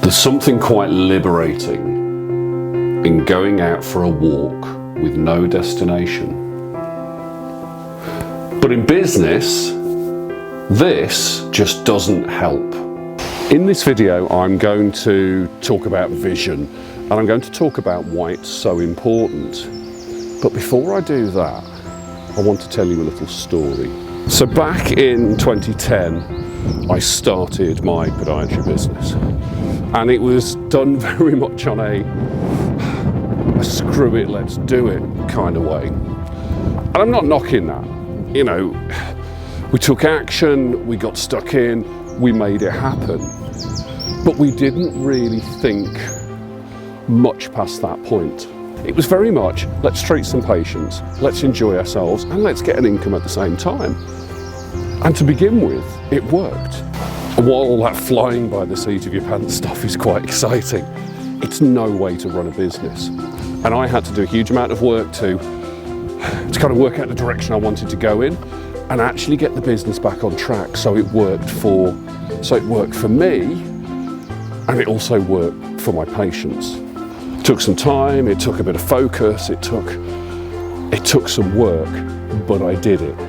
There's something quite liberating in going out for a walk with no destination. But in business, this just doesn't help. In this video, I'm going to talk about vision, and I'm going to talk about why it's so important. But before I do that, I want to tell you a little story. So back in 2010, I started my podiatry business, and it was done very much on a screw it, let's do it kind of way. And I'm not knocking that. You know, we took action, we got stuck in, we made it happen. But we didn't really think much past that point. It was very much, let's treat some patients, let's enjoy ourselves, and let's get an income at the same time. And to begin with, it worked. And while all that flying by the seat of your pants stuff is quite exciting, it's no way to run a business. And I had to do a huge amount of work to kind of work out the direction I wanted to go in and actually get the business back on track so it worked for me, and it also worked for my patients. It took some time, it took a bit of focus, it took some work, but I did it.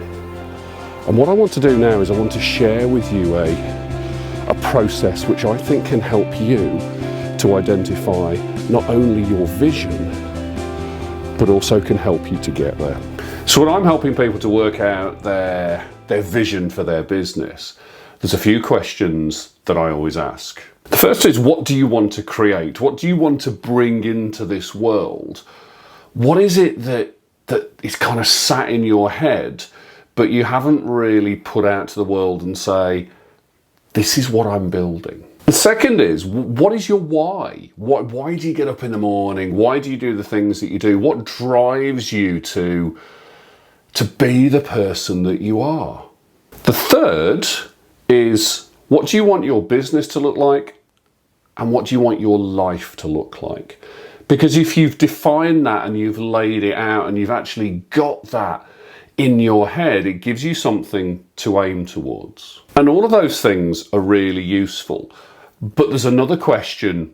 And what I want to do now is I want to share with you a process which I think can help you to identify not only your vision, but also can help you to get there. So when I'm helping people to work out their vision for their business, there's a few questions that I always ask. The first is, what do you want to create? What do you want to bring into this world? What is it that is kind of sat in your head, but you haven't really put out to the world and say, this is what I'm building? The second is, what is your why? Why do you get up in the morning? Why do you do the things that you do? What drives you to be the person that you are? The third is, what do you want your business to look like? And what do you want your life to look like? Because if you've defined that and you've laid it out and you've actually got that in your head, it gives you something to aim towards. And all of those things are really useful. But there's another question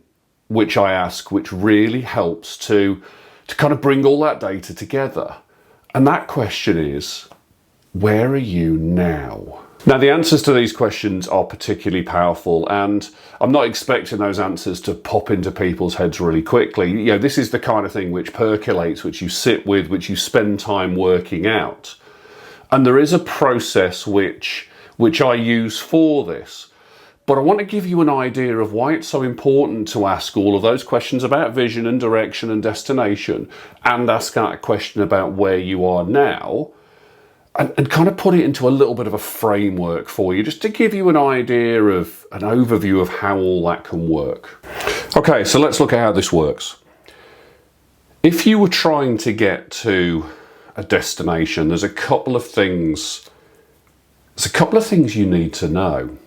which I ask, which really helps to kind of bring all that data together. And that question is, where are you now? Now, the answers to these questions are particularly powerful, and I'm not expecting those answers to pop into people's heads really quickly. You know, this is the kind of thing which percolates, which you sit with, which you spend time working out. And there is a process which I use for this. But I want to give you an idea of why it's so important to ask all of those questions about vision and direction and destination, and ask that question about where you are now, and kind of put it into a little bit of a framework for you, just to give you an idea of an overview of how all that can work. Okay, so let's look at how this works. If you were trying to get to a destination, there's a couple of things you need to know.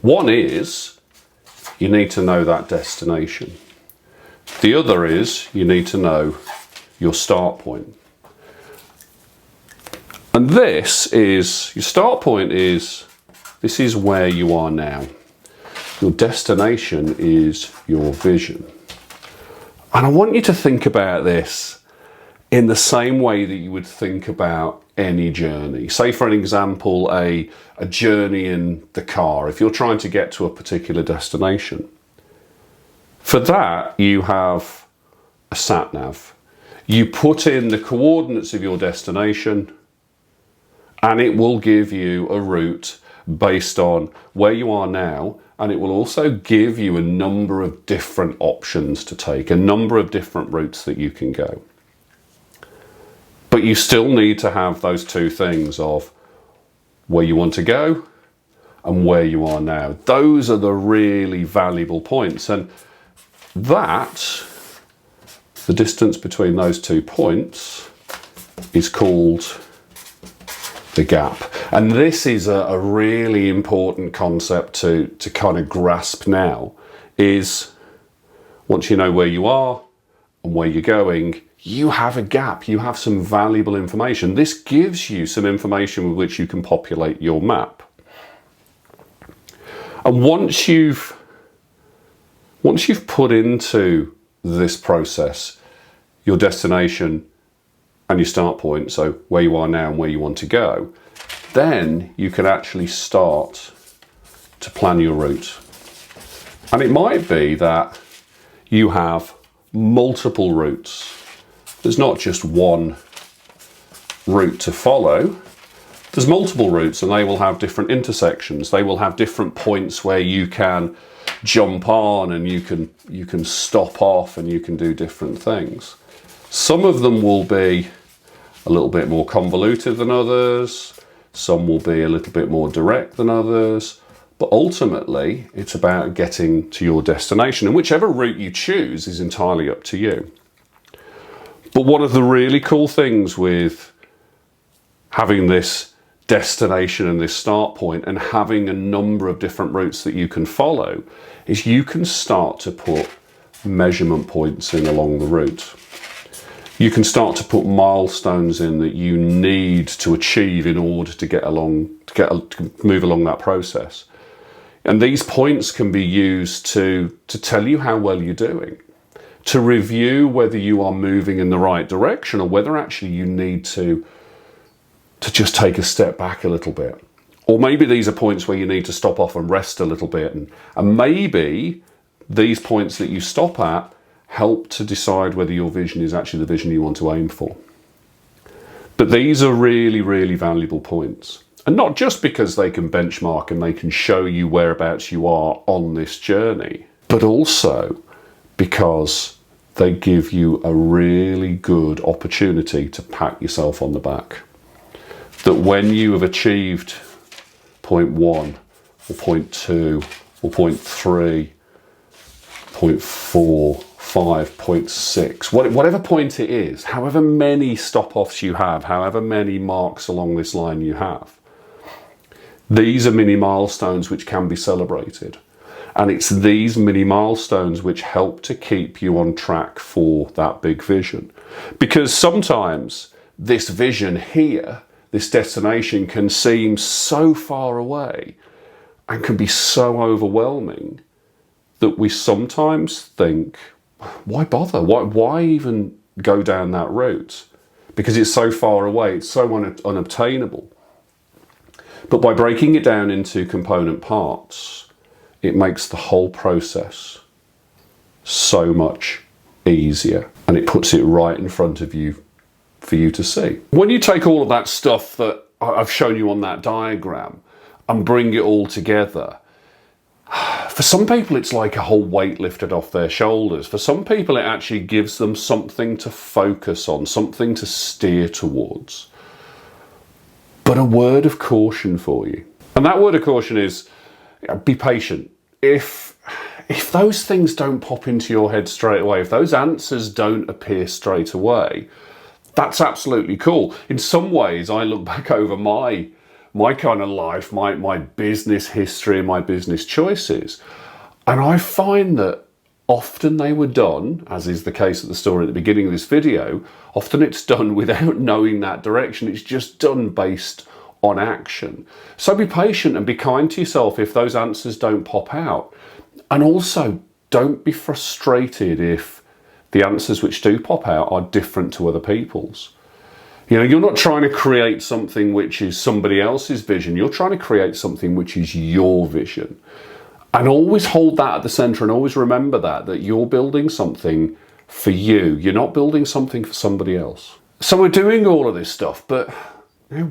One is, you need to know that destination. The other is, you need to know your start point. And this is, your start point is, this is where you are now. Your destination is your vision. And I want you to think about this in the same way that you would think about any journey. Say, for an example, a journey in the car, if you're trying to get to a particular destination. For that, you have a sat-nav. You put in the coordinates of your destination, and it will give you a route based on where you are now, and it will also give you a number of different options to take, a number of different routes that you can go. But you still need to have those two things of where you want to go and where you are now. Those are the really valuable points, and that, the distance between those 2 points, is called the gap. And this is a really important concept to kind of grasp now, is once you know where you are and where you're going, you have a gap, you have some valuable information. This gives you some information with which you can populate your map. And once you've Once you've put into this process your destination and your start point, so where you are now and where you want to go, then you can actually start to plan your route. And it might be that you have multiple routes. There's not just one route to follow. There's multiple routes, and they will have different intersections. They will have different points where you can jump on and you can stop off and you can do different things. Some of them will be a little bit more convoluted than others. Some will be a little bit more direct than others. But ultimately, it's about getting to your destination. And whichever route you choose is entirely up to you. But one of the really cool things with having this destination and this start point and having a number of different routes that you can follow is you can start to put measurement points in along the route. You can start to put milestones in that you need to achieve in order to move along that process. And these points can be used to tell you how well you're doing, to review whether you are moving in the right direction or whether actually you need to just take a step back a little bit. Or maybe these are points where you need to stop off and rest a little bit. And maybe these points that you stop at help to decide whether your vision is actually the vision you want to aim for. But these are really, really valuable points. And not just because they can benchmark and they can show you whereabouts you are on this journey, but also because they give you a really good opportunity to pat yourself on the back. That when you have achieved point 1 or point 2 or point 3, point 4, 5, point 6, whatever point it is, however many stop-offs you have, however many marks along this line you have, these are mini milestones which can be celebrated. And it's these mini milestones which help to keep you on track for that big vision. Because sometimes this vision here, this destination, can seem so far away and can be so overwhelming that we sometimes think, why bother? Why even go down that route? Because it's so far away, it's so unobtainable. But by breaking it down into component parts, it makes the whole process so much easier, and it puts it right in front of you for you to see. When you take all of that stuff that I've shown you on that diagram and bring it all together, for some people it's like a whole weight lifted off their shoulders. For some people it actually gives them something to focus on, something to steer towards. But a word of caution for you. And that word of caution is, be patient. If those things don't pop into your head straight away, if those answers don't appear straight away, that's absolutely cool. In some ways, I look back over my kind of life, my business history, my business choices, and I find that often they were done, as is the case at the story at the beginning of this video, often it's done without knowing that direction. It's just done based on action. So be patient and be kind to yourself if those answers don't pop out. And also, don't be frustrated if the answers which do pop out are different to other people's. You know, you're not trying to create something which is somebody else's vision. You're trying to create something which is your vision. And always hold that at the center, and always remember that you're building something for you. You're not building something for somebody else. So we're doing all of this stuff, but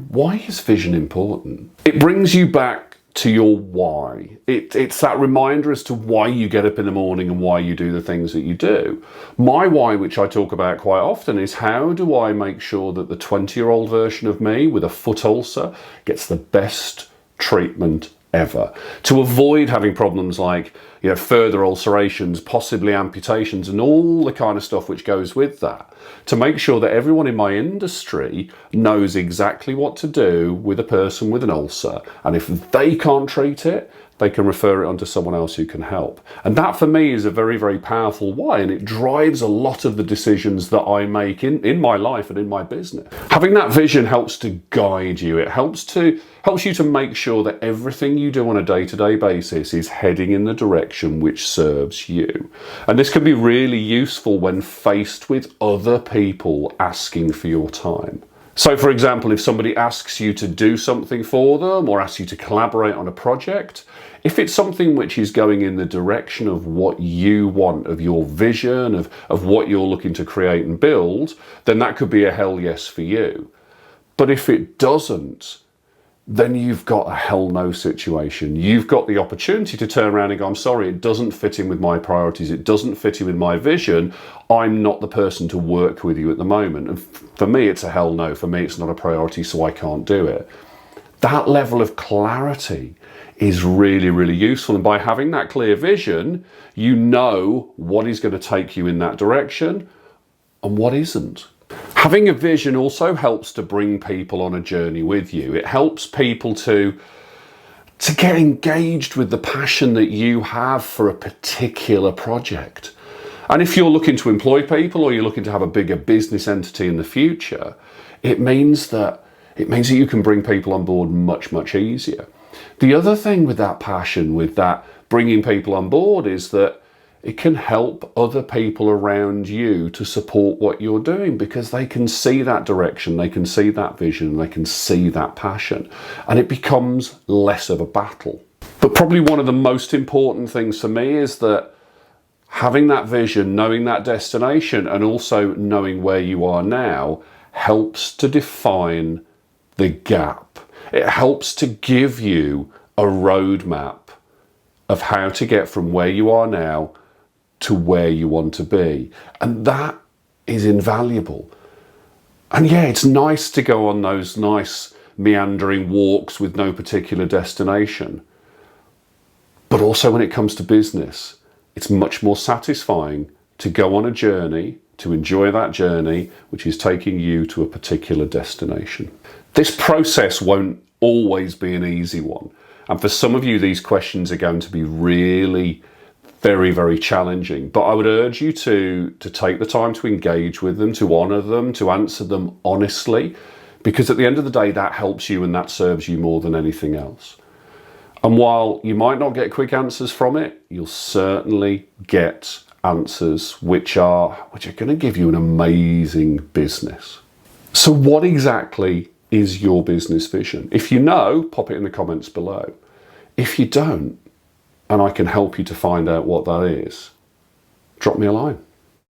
why is vision important? It brings you back to your why. It's that reminder as to why you get up in the morning and why you do the things that you do. My why, which I talk about quite often, is how do I make sure that the 20-year-old version of me with a foot ulcer gets the best treatment ever, to avoid having problems like, you know, further ulcerations, possibly amputations, and all the kind of stuff which goes with that, to make sure that everyone in my industry knows exactly what to do with a person with an ulcer, and if they can't treat it, they can refer it on to someone else who can help. And that for me is a very, very powerful why, and it drives a lot of the decisions that I make in my life and in my business. Having that vision helps to guide you. It helps you to make sure that everything you do on a day-to-day basis is heading in the direction direction which serves you. And this can be really useful when faced with other people asking for your time. So for example, if somebody asks you to do something for them or asks you to collaborate on a project, if it's something which is going in the direction of what you want, of your vision, of what you're looking to create and build, then that could be a hell yes for you. But if it doesn't, then you've got a hell no situation. You've got the opportunity to turn around and go, I'm sorry, it doesn't fit in with my priorities. It doesn't fit in with my vision. I'm not the person to work with you at the moment. And for me, it's a hell no. For me, it's not a priority, so I can't do it. That level of clarity is really, really useful. And by having that clear vision, you know what is going to take you in that direction and what isn't. Having a vision also helps to bring people on a journey with you. It helps people to get engaged with the passion that you have for a particular project. And if you're looking to employ people or you're looking to have a bigger business entity in the future, it means that you can bring people on board much, much easier. The other thing with that passion, with that bringing people on board, is that it can help other people around you to support what you're doing because they can see that direction, they can see that vision, they can see that passion, and it becomes less of a battle. But probably one of the most important things for me is that having that vision, knowing that destination, and also knowing where you are now helps to define the gap. It helps to give you a roadmap of how to get from where you are now to where you want to be. And that is invaluable. And yeah, it's nice to go on those nice meandering walks with no particular destination. But also when it comes to business, it's much more satisfying to go on a journey, to enjoy that journey, which is taking you to a particular destination. This process won't always be an easy one. And for some of you, these questions are going to be really very, very challenging. But I would urge you to take the time to engage with them, to honour them, to answer them honestly, because at the end of the day, that helps you and that serves you more than anything else. And while you might not get quick answers from it, you'll certainly get answers which are going to give you an amazing business. So what exactly is your business vision? If you know, pop it in the comments below. If you don't, and I can help you to find out what that is, drop me a line.